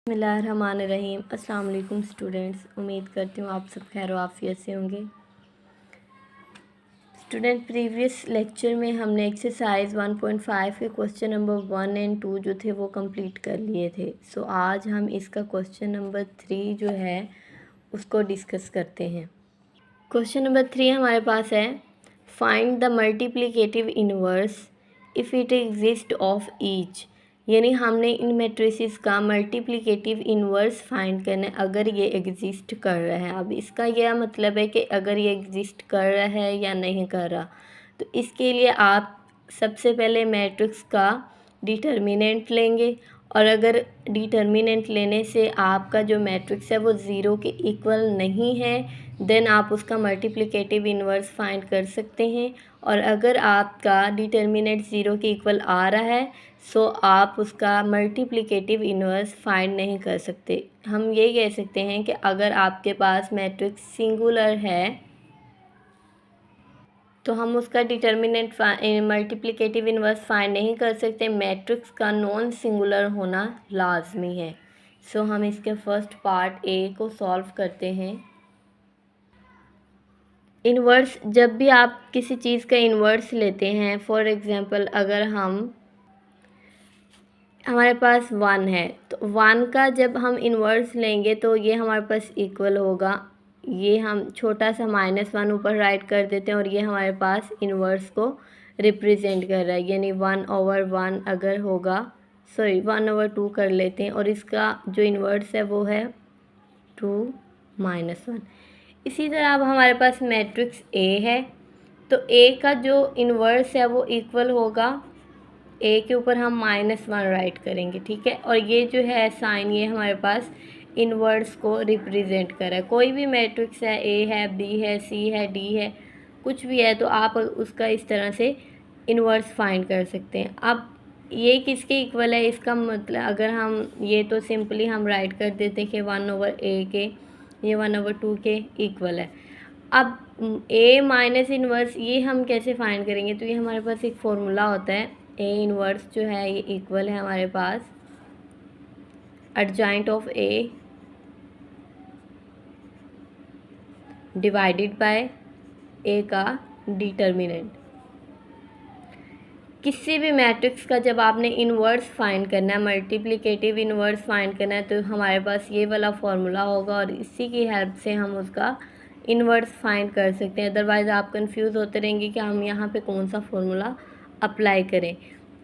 बिस्मिल्लाहिर्रहमानिर्रहीम। अस्सलाम वालेकुम स्टूडेंट्स, उम्मीद करती हूँ आप सब खैर आफियत से होंगे। स्टूडेंट, प्रीवियस लेक्चर में हमने एक्सरसाइज 1.5 के क्वेश्चन नंबर 1 एंड 2 जो थे वो कंप्लीट कर लिए थे। सो आज हम इसका क्वेश्चन नंबर 3 जो है उसको डिस्कस करते हैं। क्वेश्चन नंबर 3 हमारे पास है, find the multiplicative inverse if it exist of each. यानी हमने इन मैट्रिसेस का मल्टीप्लिकेटिव इनवर्स फाइंड करना है अगर ये एग्जिस्ट कर रहा है। अब इसका यह मतलब है कि अगर ये एग्जिस्ट कर रहा है या नहीं कर रहा, तो इसके लिए आप सबसे पहले मैट्रिक्स का डिटर्मिनेंट लेंगे और अगर डिटर्मिनेंट लेने से आपका जो मैट्रिक्स है वो ज़ीरो के इक्वल नहीं है, देन आप उसका मल्टीप्लिकेटिव इन्वर्स फाइंड कर सकते हैं। और अगर आपका डिटर्मिनेंट ज़ीरो के इक्वल आ रहा है सो आप उसका मल्टीप्लिकेटिव इन्वर्स फाइंड नहीं कर सकते। हम ये कह सकते हैं कि अगर आपके पास मैट्रिक्स सिंगुलर है तो हम उसका डिटर्मिनेंट मल्टीप्लिकेटिव इन्वर्स फाइंड नहीं कर सकते। मैट्रिक्स का नॉन सिंगुलर होना लाजमी है। सो हम इसके फर्स्ट पार्ट ए को सॉल्व करते हैं। इन्वर्स, जब भी आप किसी चीज़ का इन्वर्स लेते हैं, फॉर एग्जांपल अगर हमारे पास 1 है तो 1 का जब हम इन्वर्स लेंगे तो ये हमारे पास इक्वल होगा, ये हम छोटा सा -1 ऊपर राइट कर देते हैं और ये हमारे पास इन्वर्स को रिप्रेजेंट कर रहा है। यानी 1/1 अगर होगा, सॉरी 1/2 कर लेते हैं और इसका जो इन्वर्स है वो है 2 - 1। इसी तरह अब हमारे पास मैट्रिक्स ए है तो ए का जो इन्वर्स है वो इक्वल होगा, ए के ऊपर हम -1 राइट करेंगे, ठीक है। और ये जो है साइन, ये हमारे पास इन्वर्स को रिप्रेजेंट कर रहा है। कोई भी मैट्रिक्स है, ए है, बी है, सी है, डी है, कुछ भी है, तो आप उसका इस तरह से इन्वर्स फाइंड कर सकते हैं। अब ये किसके इक्वल है, इसका मतलब अगर हम ये तो सिंपली हम राइट कर देते हैं कि 1/a के, ये 1/2 के इक्वल है। अब ए माइनस इन्वर्स ये हम कैसे फाइंड करेंगे, तो ये हमारे पास एक फॉर्मूला होता है। ए इन्वर्स जो है ये इक्वल है हमारे पास adjoint of A divided by A का डिटर्मिनेंट। किसी भी मैट्रिक्स का जब आपने इन्वर्स फाइंड करना है, मल्टीप्लिकेटिव इन्वर्स फाइंड करना है, तो हमारे पास ये वाला फॉर्मूला होगा और इसी की हेल्प से हम उसका इन्वर्स फाइंड कर सकते हैं। अदरवाइज़ आप कंफ्यूज होते रहेंगे कि हम यहाँ पे कौन सा फॉर्मूला अप्लाई करें।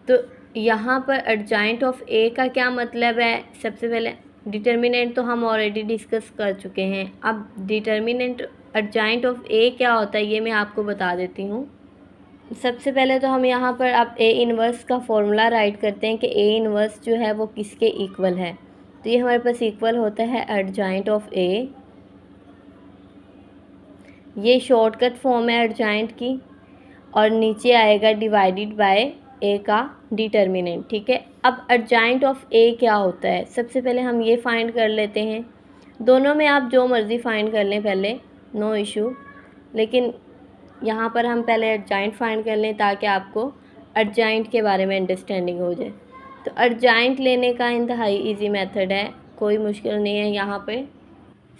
तो यहाँ पर एडजॉइंट ऑफ ए का क्या मतलब है, सबसे पहले डिटर्मिनेंट तो हम ऑलरेडी डिस्कस कर चुके हैं। अब डिटर्मिनेंट एडजॉइंट ऑफ ए क्या होता है ये मैं आपको बता देती हूँ। सबसे पहले तो हम यहाँ पर अब ए इन्वर्स का फॉर्मूला राइट करते हैं कि ए इन्वर्स जो है वो किसके इक्वल है। तो ये हमारे पास इक्वल होता है एडजॉइंट ऑफ ए, ये शॉर्टकट फॉर्म है एडजॉइंट की, और नीचे आएगा डिवाइडेड बाय ए का डिटर्मिनेंट, ठीक है। अब एडजॉइंट ऑफ ए क्या होता है, सबसे पहले हम ये फाइंड कर लेते हैं। दोनों में आप जो मर्ज़ी फाइंड कर लें पहले, नो इशू, लेकिन यहाँ पर हम पहले एडजॉइंट फाइंड कर लें ताकि आपको एडजॉइंट के बारे में अंडरस्टैंडिंग हो जाए। तो एडजॉइंट लेने का इंतहाई इजी मेथड है, कोई मुश्किल नहीं है। यहाँ पे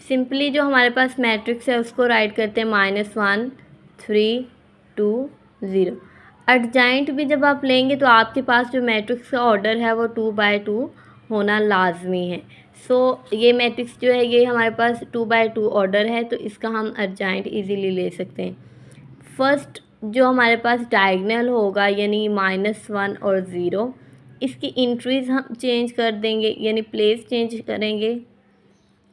सिंपली जो हमारे पास मैट्रिक्स है उसको राइट करते हैं -1 3 2 0। एडजॉइंट भी जब आप लेंगे तो आपके पास जो मैट्रिक्स का ऑर्डर है वो 2/2 होना लाजमी है। सो ये मैट्रिक्स जो है ये हमारे पास 2/2 ऑर्डर है, तो इसका हम एडजॉइंट इजीली ले सकते हैं। फर्स्ट जो हमारे पास डायगोनल होगा यानी -1 और 0, इसकी इंट्रीज हम चेंज कर देंगे, यानी प्लेस चेंज करेंगे।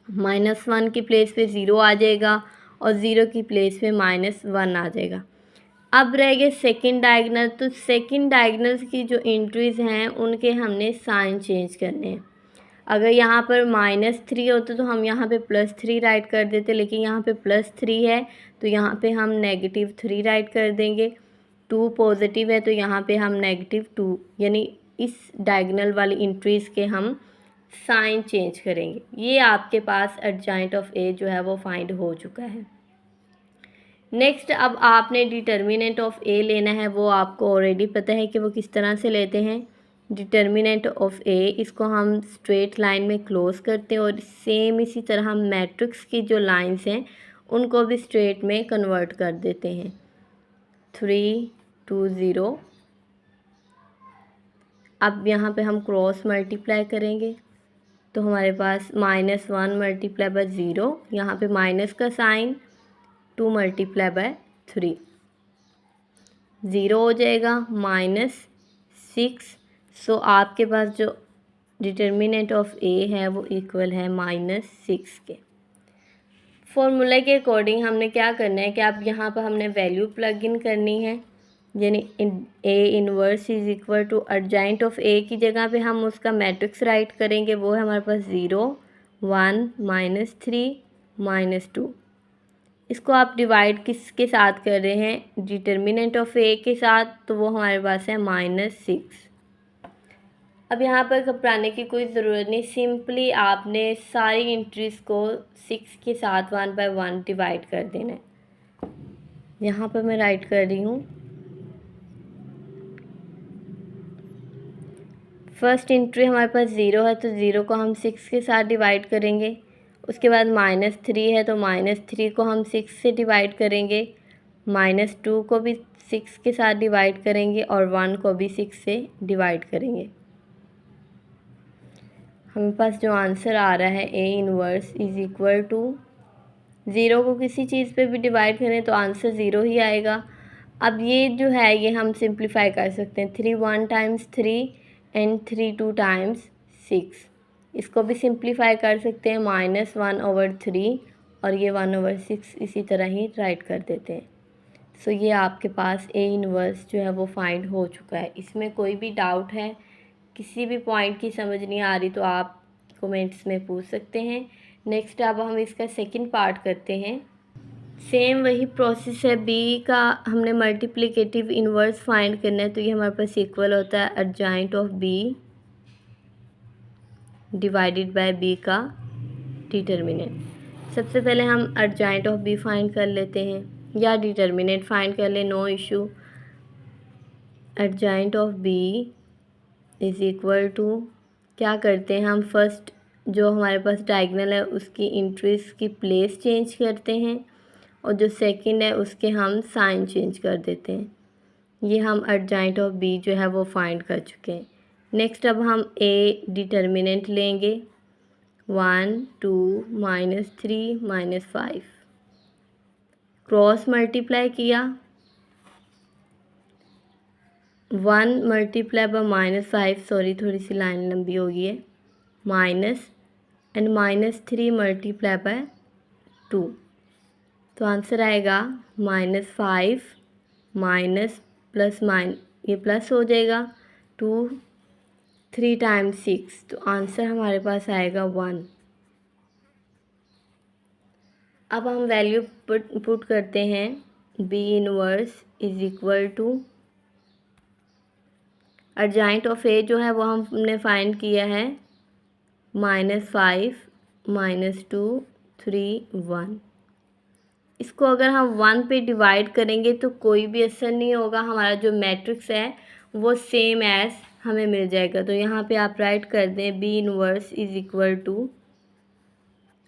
-1 की प्लेस पे 0 आ जाएगा और 0 की प्लेस पे -1 आ जाएगा। अब रह गए सेकंड डायगोनल, तो सेकंड डायगोनल्स की जो एंट्रीज़ हैं उनके हमने साइन चेंज करने हैं। अगर यहाँ पर -3 होता तो हम यहाँ पे +3 राइट कर देते, लेकिन यहाँ पे +3 है तो यहाँ पे हम -3 राइट कर देंगे। 2 पॉजिटिव है तो यहाँ पे हम -2, यानी इस डायगोनल वाली इंट्रीज़ के हम साइन चेंज करेंगे। ये आपके पास एडजॉइंट ऑफ ए जो है वो फाइंड हो चुका है। नेक्स्ट अब आपने डिटर्मिनेंट ऑफ ए लेना है, वो आपको ऑलरेडी पता है कि वो किस तरह से लेते हैं। डिटर्मिनेंट ऑफ ए, इसको हम स्ट्रेट लाइन में क्लोज करते हैं और सेम इसी तरह हम मैट्रिक्स की जो लाइंस हैं उनको भी स्ट्रेट में कन्वर्ट कर देते हैं। 3 2 0। अब यहाँ पे हम क्रॉस मल्टीप्लाई करेंगे तो हमारे पास -1 मल्टीप्लाई बाय 0, यहाँ पे माइनस का साइन, 2 मल्टीप्लाई बाय 3, 0 हो जाएगा, -6। सो आपके पास जो डिटर्मिनेंट ऑफ ए है वो इक्वल है -6 के। फॉर्मूला के अकॉर्डिंग हमने क्या करना है कि आप यहाँ पर हमने वैल्यू प्लग इन करनी है, यानी A inverse is equal to adjoint of A की जगह पे हम उसका मैट्रिक्स राइट करेंगे, वो है हमारे पास 0 1 -3 -2। इसको आप डिवाइड किसके साथ कर रहे हैं, डिटर्मिनेंट ऑफ ए के साथ, तो वो हमारे पास है -6। अब यहाँ पर घबराने की कोई ज़रूरत नहीं, सिंपली आपने सारी इंट्रीज़ को 6 के साथ 1 बाय 1 डिवाइड कर देना है। यहाँ पर मैं राइट कर रही हूँ। फर्स्ट इंट्री हमारे पास 0 है तो 0 को हम 6 के साथ डिवाइड करेंगे। उसके बाद -3 है तो -3 को हम 6 से डिवाइड करेंगे, -2 को भी 6 के साथ डिवाइड करेंगे और 1 को भी 6 से डिवाइड करेंगे। हमारे पास जो आंसर आ रहा है A inverse is equal to, 0 को किसी चीज़ पे भी डिवाइड करें तो आंसर 0 ही आएगा। अब ये जो है ये हम सिंप्लीफाई कर सकते हैं, 3 1 टाइम्स 3 एंड 3 2 टाइम्स 6। इसको भी सिंप्लीफाई कर सकते हैं, -1/3 और ये 1/6 इसी तरह ही राइट कर देते हैं। सो ये आपके पास ए इनवर्स जो है वो फाइंड हो चुका है। इसमें कोई भी डाउट है, किसी भी पॉइंट की समझ नहीं आ रही तो आप कमेंट्स में पूछ सकते हैं। नेक्स्ट अब हम इसका सेकंड पार्ट करते हैं। सेम वही प्रोसेस है, बी का हमने मल्टीप्लिकेटिव इनवर्स फाइंड करना है, तो ये हमारे पास इक्वल होता है adjoint of B divided by B का डिटर्मिनेंट। सबसे पहले हम एडजॉइंट ऑफ बी फाइंड कर लेते हैं, या डिटर्मिनेंट फाइंड कर ले, no issue. Adjoint of B is equal to, क्या करते हैं हम, फर्स्ट जो हमारे पास डायगोनल है उसकी इंट्रीज की प्लेस चेंज करते हैं और जो सेकंड है उसके हम साइन चेंज कर देते हैं। ये हम एडजॉइंट ऑफ बी जो है वो फाइंड कर चुके हैं। नेक्स्ट अब हम ए डिटर्मिनेंट लेंगे, 1 2 -3 -5, क्रॉस मल्टीप्लाई किया, 1 मल्टीप्लाई बाय -5, सॉरी थोड़ी सी लाइन लंबी हो गई है, माइनस एंड -3 मल्टीप्लाई बाय 2, तो आंसर आएगा -5 माइनस प्लस ये प्लस हो जाएगा, 2 3 टाइम्स 6, तो आंसर हमारे पास आएगा 1। अब हम वैल्यू पुट करते हैं, B inverse is equal to, adjoint of A जो है वो हमने फाइंड किया है, -5 -2 3 1। इसको अगर हम 1 पे डिवाइड करेंगे तो कोई भी असर नहीं होगा, हमारा जो मैट्रिक्स है वो सेम एज हमें मिल जाएगा। तो यहाँ पे आप राइट कर दें, B inverse is equal to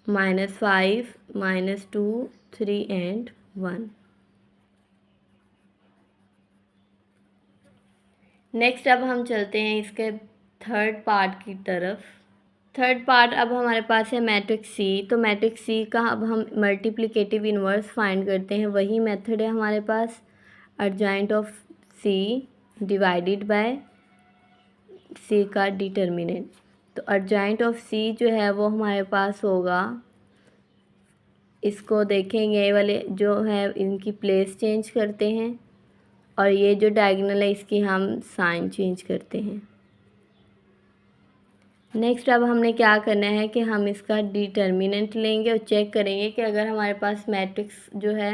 -5 -2 3 and 1। Next अब हम चलते हैं इसके थर्ड पार्ट की तरफ। थर्ड पार्ट अब हमारे पास है मैट्रिक्स सी, तो मैट्रिक्स सी का अब हम मल्टीप्लिकेटिव इन्वर्स फाइंड करते हैं। वही मेथड है हमारे पास, adjoint of C divided by C का डिटर्मिनेंट। तो एडजॉइंट ऑफ सी जो है वो हमारे पास होगा, इसको देखेंगे ये वाले जो है इनकी प्लेस चेंज करते हैं और ये जो डायगोनल है इसकी हम साइन चेंज करते हैं। नेक्स्ट अब हमने क्या करना है कि हम इसका डिटर्मिनेंट लेंगे और चेक करेंगे कि अगर हमारे पास मैट्रिक्स जो है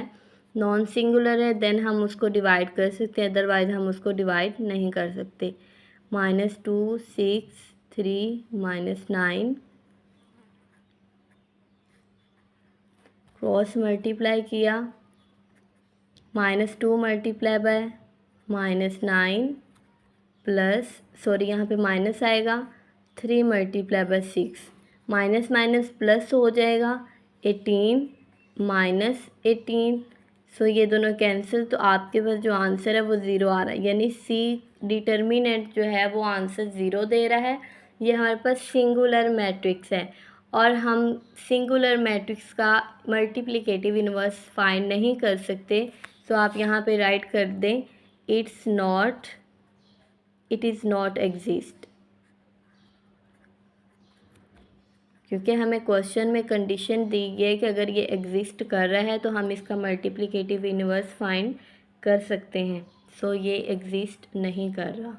नॉन सिंगुलर है देन हम उसको डिवाइड कर सकते हैं, अदरवाइज़ हम उसको डिवाइड नहीं कर सकते। -2 6 3 -9, क्रॉस मल्टीप्लाई किया, -2 मल्टीप्लाई बाय -9 प्लस सॉरी यहाँ पे माइनस आएगा, 3 multiply by 6, minus minus plus हो जाएगा, 18 माइनस 18, सो ये दोनों कैंसिल, तो आपके पास जो आंसर है वो ज़ीरो आ रहा है, यानी सी डिटर्मिनेंट जो है वो आंसर ज़ीरो दे रहा है। ये हमारे पास सिंगुलर मैट्रिक्स है और हम सिंगुलर मैट्रिक्स का मल्टीप्लिकेटिव इन्वर्स फाइंड नहीं कर सकते, तो आप यहाँ पे राइट कर दें इट इज़ नॉट एग्जिस्ट, क्योंकि हमें क्वेश्चन में कंडीशन दी गई है कि अगर ये एग्जिस्ट कर रहा है तो हम इसका मल्टीप्लिकेटिव इन्वर्स फाइंड कर सकते हैं, सो ये एग्जिस्ट नहीं कर रहा।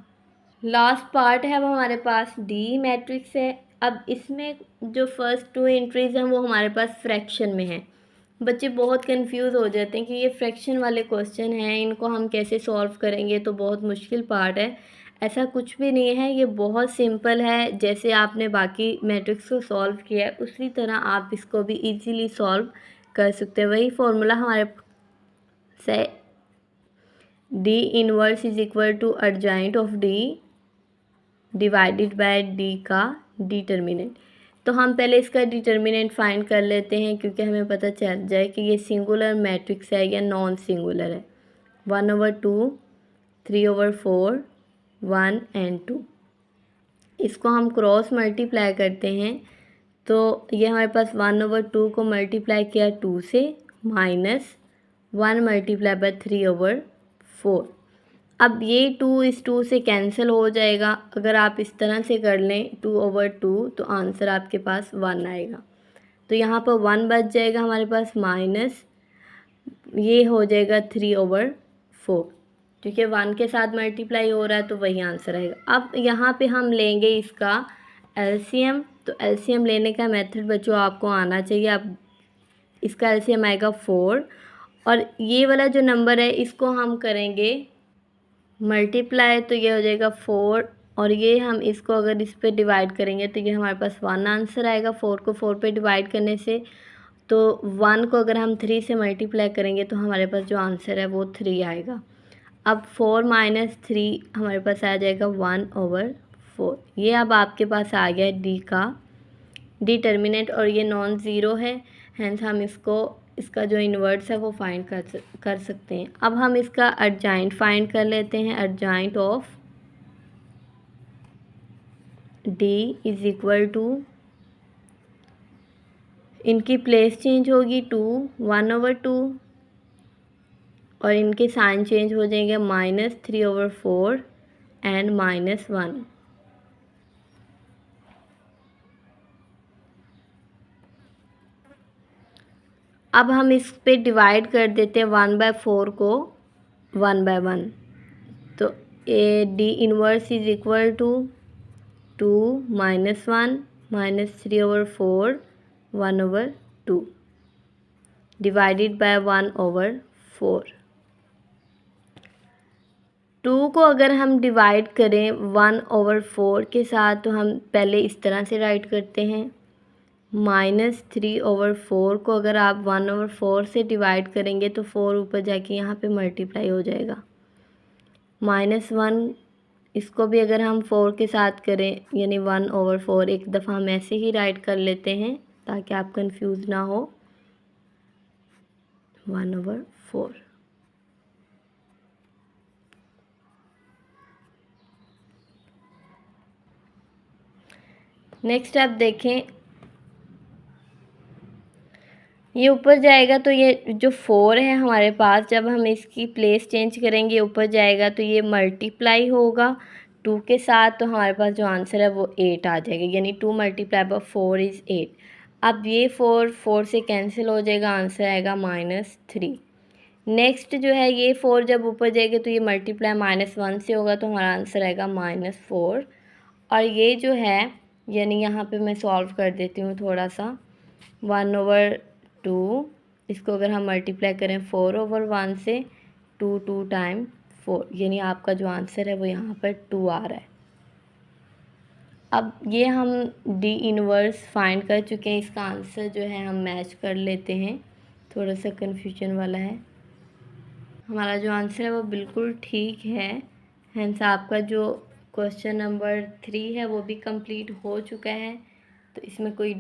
लास्ट पार्ट है वो हमारे पास डी मैट्रिक्स है। अब इसमें जो फर्स्ट टू एंट्रीज हैं वो हमारे पास फ्रैक्शन में है। बच्चे बहुत कंफ्यूज हो जाते हैं कि ये फ्रैक्शन वाले क्वेश्चन हैं, इनको हम कैसे सॉल्व करेंगे, तो बहुत मुश्किल पार्ट है। ऐसा कुछ भी नहीं है, ये बहुत सिंपल है। जैसे आपने बाकी मैट्रिक्स को सॉल्व किया है उसी तरह आप इसको भी इजीली सॉल्व कर सकते हैं। वही फॉर्मूला हमारे से D inverse is equal to adjoint of D divided by D का डिटर्मिनेंट। तो हम पहले इसका डिटर्मिनेंट फाइंड कर लेते हैं, क्योंकि हमें पता चल जाए कि ये सिंगुलर मैट्रिक्स है या नॉन सिंगुलर है। 1/2, 3/4, 1 and 2, इसको हम क्रॉस मल्टीप्लाई करते हैं तो ये हमारे पास 1/2 को मल्टीप्लाई किया 2 से, माइनस 1 मल्टीप्लाई बाय 3/4। अब ये 2 इस 2 से कैंसिल हो जाएगा। अगर आप इस तरह से कर लें 2/2 तो आंसर आपके पास 1 आएगा। तो यहाँ पर 1 बच जाएगा हमारे पास, माइनस ये हो जाएगा 3/4, क्योंकि 1 के साथ मल्टीप्लाई हो रहा है तो वही आंसर आएगा। अब यहाँ पे हम लेंगे इसका एलसीएम। तो एलसीएम लेने का मेथड बच्चों आपको आना चाहिए। अब इसका एलसीएम आएगा 4 और ये वाला जो नंबर है इसको हम करेंगे मल्टीप्लाई, तो ये हो जाएगा 4 और ये हम इसको अगर इस पे डिवाइड करेंगे तो ये हमारे पास 1 आंसर आएगा। 4 को 4 पे डिवाइड करने से, तो 1 को अगर हम 3 से मल्टीप्लाई करेंगे तो हमारे पास जो आंसर है वो 3 आएगा। अब 4 माइनस 3 हमारे पास आ जाएगा 1/4। ये अब आपके पास आ गया डी का डिटर्मिनेंट और ये नॉन ज़ीरो है, हैंस हम इसका जो इन्वर्स है वो फाइंड कर सकते हैं। अब हम इसका एडजॉइंट फाइंड कर लेते हैं। Adjoint of D is equal to, इनकी प्लेस चेंज होगी 2, 1/2 और इनके साइन चेंज हो जाएंगे, -3/4 एंड -1। अब हम इस पे डिवाइड कर देते हैं 1/4 को 1/1। तो A D inverse is equal to 2 -1 -3/4 1/2 divided by 1/4। 2 को अगर हम डिवाइड करें 1/4 के साथ तो हम पहले इस तरह से राइट करते हैं। -3/4 को अगर आप 1/4 से डिवाइड करेंगे तो 4 ऊपर जाके यहाँ पे मल्टीप्लाई हो जाएगा। -1 इसको भी अगर हम 4 के साथ करें यानी 1/4, एक दफ़ा हम ऐसे ही राइट कर लेते हैं ताकि आप कंफ्यूज ना हो। 1/4। नेक्स्ट आप देखें, ये ऊपर जाएगा तो ये जो 4 है हमारे पास, जब हम इसकी प्लेस चेंज करेंगे ऊपर जाएगा तो ये मल्टीप्लाई होगा 2 के साथ, तो हमारे पास जो आंसर है वो 8 आ जाएगा, यानी 2 मल्टीप्लाई बाय 4 इज़ 8। अब ये 4 से कैंसिल हो जाएगा, आंसर आएगा -3। नेक्स्ट जो है ये 4 जब ऊपर जाएगा तो ये मल्टीप्लाई -1 से होगा तो हमारा आंसर आएगा -4। और ये जो है यानी यहाँ पे मैं सॉल्व कर देती हूँ थोड़ा सा। 1/2 इसको अगर हम मल्टीप्लाई करें 4/1 से, 2 टाइम 4, यानी आपका जो आंसर है वो यहाँ पर 2 आ रहा है। अब ये हम डी इनवर्स फाइंड कर चुके हैं, इसका आंसर जो है हम मैच कर लेते हैं। थोड़ा सा कन्फ्यूजन वाला है, हमारा जो आंसर है वो बिल्कुल ठीक है, हैंस आपका जो क्वेश्चन नंबर 3 है वो भी कंप्लीट हो चुका है, तो इसमें कोई